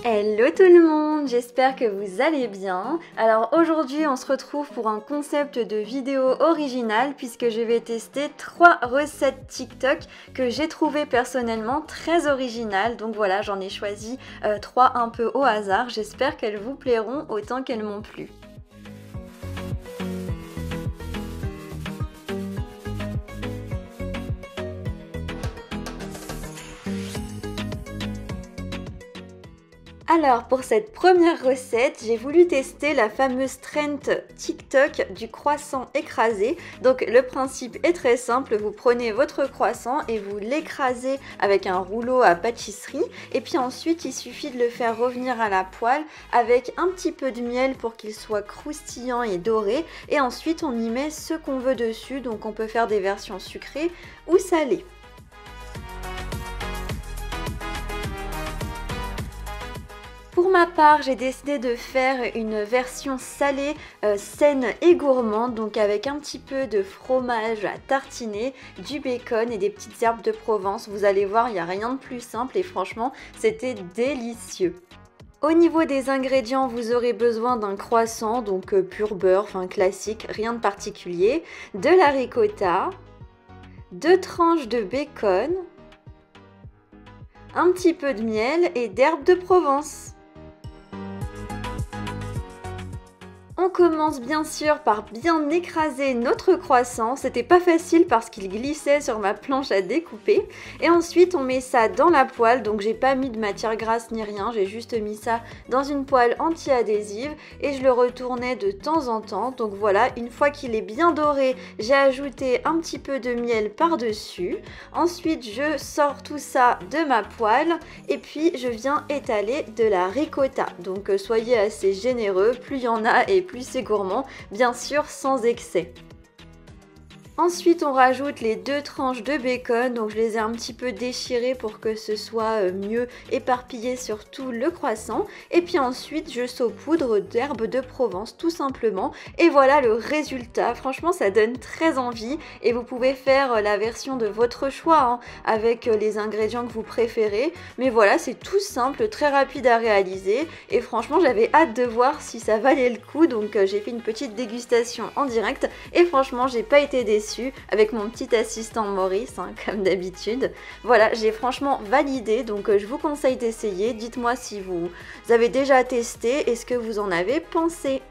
Hello tout le monde, j'espère que vous allez bien. Alors aujourd'hui on se retrouve pour un concept de vidéo original puisque je vais tester 3 recettes TikTok que j'ai trouvées personnellement très originales. Donc voilà, j'en ai choisi 3 un peu au hasard, j'espère qu'elles vous plairont autant qu'elles m'ont plu. Alors pour cette première recette, j'ai voulu tester la fameuse trend TikTok du croissant écrasé. Donc le principe est très simple, vous prenez votre croissant et vous l'écrasez avec un rouleau à pâtisserie. Et puis ensuite il suffit de le faire revenir à la poêle avec un petit peu de miel pour qu'il soit croustillant et doré. Et ensuite on y met ce qu'on veut dessus, donc on peut faire des versions sucrées ou salées. Pour ma part, j'ai décidé de faire une version salée, saine et gourmande, donc avec un petit peu de fromage à tartiner, du bacon et des petites herbes de Provence. Vous allez voir, il n'y a rien de plus simple et franchement, c'était délicieux. Au niveau des ingrédients, vous aurez besoin d'un croissant, donc pur beurre, enfin classique, rien de particulier, de la ricotta, 2 tranches de bacon, un petit peu de miel et d'herbes de Provence. On commence bien sûr par bien écraser notre croissant, c'était pas facile parce qu'il glissait sur ma planche à découper. Et ensuite on met ça dans la poêle, donc j'ai pas mis de matière grasse ni rien, j'ai juste mis ça dans une poêle anti-adhésive et je le retournais de temps en temps. Donc voilà, une fois qu'il est bien doré, j'ai ajouté un petit peu de miel par-dessus. Ensuite je sors tout ça de ma poêle et puis je viens étaler de la ricotta. Donc soyez assez généreux, plus il y en a et plus c'est gourmand, bien sûr sans excès. Ensuite on rajoute les 2 tranches de bacon, donc je les ai un petit peu déchirées pour que ce soit mieux éparpillé sur tout le croissant. Et puis ensuite je saupoudre d'herbes de Provence tout simplement. Et voilà le résultat, franchement ça donne très envie. Et vous pouvez faire la version de votre choix hein, avec les ingrédients que vous préférez. Mais voilà, c'est tout simple, très rapide à réaliser. Et franchement j'avais hâte de voir si ça valait le coup. Donc j'ai fait une petite dégustation en direct. Et franchement j'ai pas été déçue avec mon petit assistant Maurice, hein, comme d'habitude. Voilà, j'ai franchement validé, donc je vous conseille d'essayer. Dites-moi si vous avez déjà testé et ce que vous en avez pensé.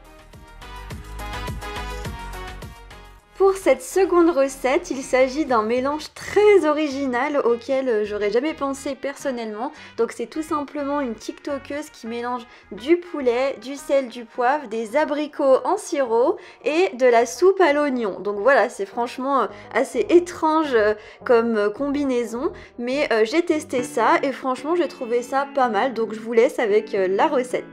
Pour cette seconde recette, il s'agit d'un mélange très original auquel j'aurais jamais pensé personnellement. Donc c'est tout simplement une tiktokeuse qui mélange du poulet, du sel, du poivre, des abricots en sirop et de la soupe à l'oignon. Donc voilà, c'est franchement assez étrange comme combinaison, mais j'ai testé ça et franchement j'ai trouvé ça pas mal. Donc je vous laisse avec la recette.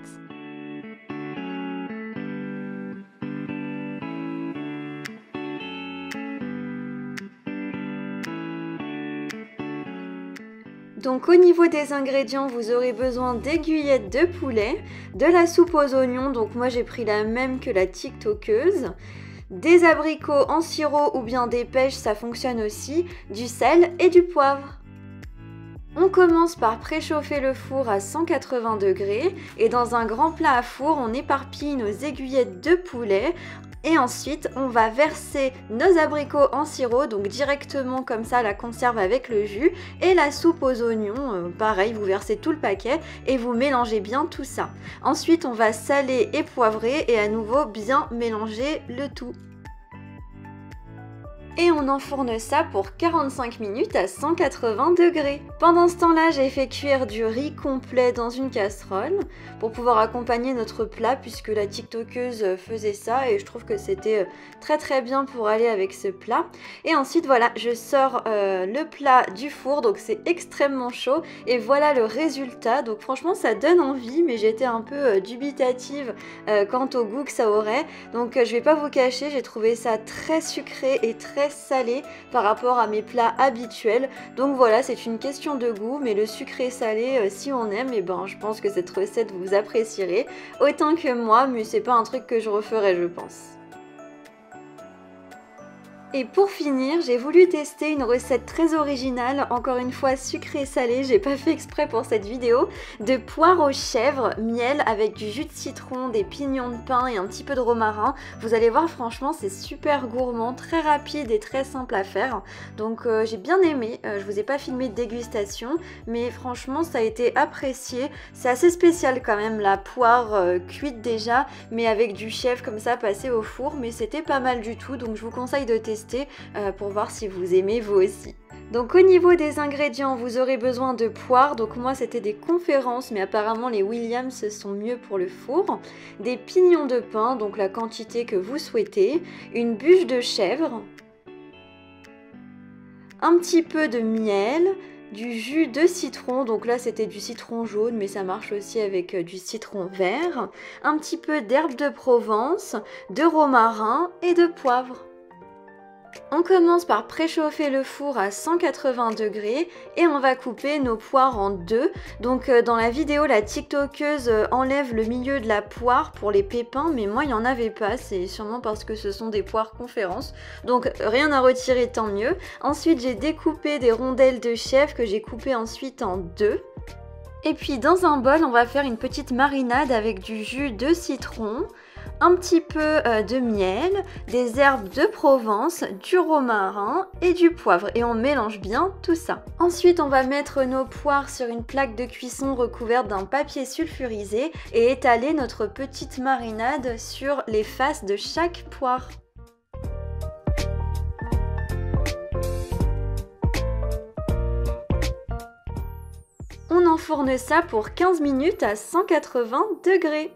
Donc au niveau des ingrédients, vous aurez besoin d'aiguillettes de poulet, de la soupe aux oignons, donc moi j'ai pris la même que la tiktokeuse, des abricots en sirop ou bien des pêches, ça fonctionne aussi, du sel et du poivre. On commence par préchauffer le four à 180 degrés et dans un grand plat à four, on éparpille nos aiguillettes de poulet. Et ensuite, on va verser nos abricots en sirop, donc directement comme ça la conserve avec le jus. Et la soupe aux oignons, pareil, vous versez tout le paquet et vous mélangez bien tout ça. Ensuite, on va saler et poivrer et à nouveau bien mélanger le tout. Et on enfourne ça pour 45 minutes à 180 degrés. Pendant ce temps-là, j'ai fait cuire du riz complet dans une casserole pour pouvoir accompagner notre plat puisque la tiktokeuse faisait ça et je trouve que c'était très bien pour aller avec ce plat. Et ensuite, voilà, je sors le plat du four, donc c'est extrêmement chaud et voilà le résultat. Donc franchement, ça donne envie, mais j'étais un peu dubitative quant au goût que ça aurait. Donc je vais pas vous cacher, j'ai trouvé ça très sucré et très salé par rapport à mes plats habituels. Donc voilà, c'est une question de goût, mais le sucré salé, si on aime, et ben je pense que cette recette vous apprécierez autant que moi, mais c'est pas un truc que je referai, je pense. Et pour finir, j'ai voulu tester une recette très originale, encore une fois sucré-salé, j'ai pas fait exprès pour cette vidéo, de poire aux chèvres, miel avec du jus de citron, des pignons de pain et un petit peu de romarin. Vous allez voir, franchement c'est super gourmand, très rapide et très simple à faire. Donc j'ai bien aimé, je vous ai pas filmé de dégustation, mais franchement ça a été apprécié. C'est assez spécial quand même, la poire cuite déjà, mais avec du chèvre comme ça passé au four, mais c'était pas mal du tout, donc je vous conseille de tester pour voir si vous aimez vous aussi. Donc au niveau des ingrédients, vous aurez besoin de poire, donc moi c'était des conférences, mais apparemment les Williams sont mieux pour le four, des pignons de pain, donc la quantité que vous souhaitez, une bûche de chèvre, un petit peu de miel, du jus de citron, donc là c'était du citron jaune mais ça marche aussi avec du citron vert, un petit peu d'herbe de Provence, de romarin et de poivre. On commence par préchauffer le four à 180 degrés et on va couper nos poires en deux. Donc dans la vidéo, la tiktokeuse enlève le milieu de la poire pour les pépins, mais moi il n'y en avait pas, c'est sûrement parce que ce sont des poires conférences. Donc rien à retirer, tant mieux. Ensuite j'ai découpé des rondelles de chèvre que j'ai coupées ensuite en deux. Et puis dans un bol, on va faire une petite marinade avec du jus de citron, un petit peu de miel, des herbes de Provence, du romarin et du poivre. Et on mélange bien tout ça. Ensuite, on va mettre nos poires sur une plaque de cuisson recouverte d'un papier sulfurisé et étaler notre petite marinade sur les faces de chaque poire. On enfourne ça pour 15 minutes à 180 degrés.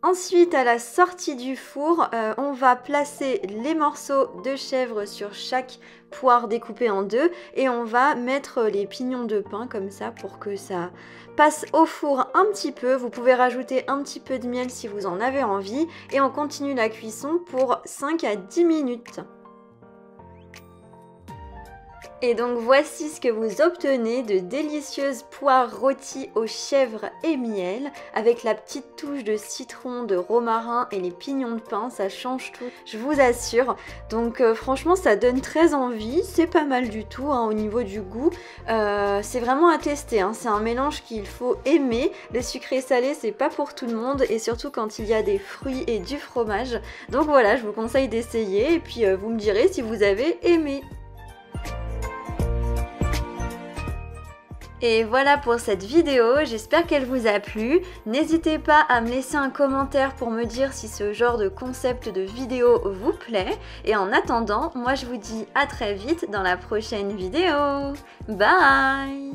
Ensuite, à la sortie du four, on va placer les morceaux de chèvre sur chaque poire découpée en deux et on va mettre les pignons de pain comme ça pour que ça passe au four un petit peu. Vous pouvez rajouter un petit peu de miel si vous en avez envie et on continue la cuisson pour 5 à 10 minutes. Et donc voici ce que vous obtenez de délicieuses poires rôties aux chèvres et miel avec la petite touche de citron, de romarin et les pignons de pain, ça change tout, je vous assure. Donc franchement ça donne très envie, c'est pas mal du tout hein, au niveau du goût. C'est vraiment à tester, hein. C'est un mélange qu'il faut aimer. Le sucré salé c'est pas pour tout le monde et surtout quand il y a des fruits et du fromage. Donc voilà, je vous conseille d'essayer et puis vous me direz si vous avez aimé. Et voilà pour cette vidéo, j'espère qu'elle vous a plu. N'hésitez pas à me laisser un commentaire pour me dire si ce genre de concept de vidéo vous plaît. Et en attendant, moi je vous dis à très vite dans la prochaine vidéo. Bye!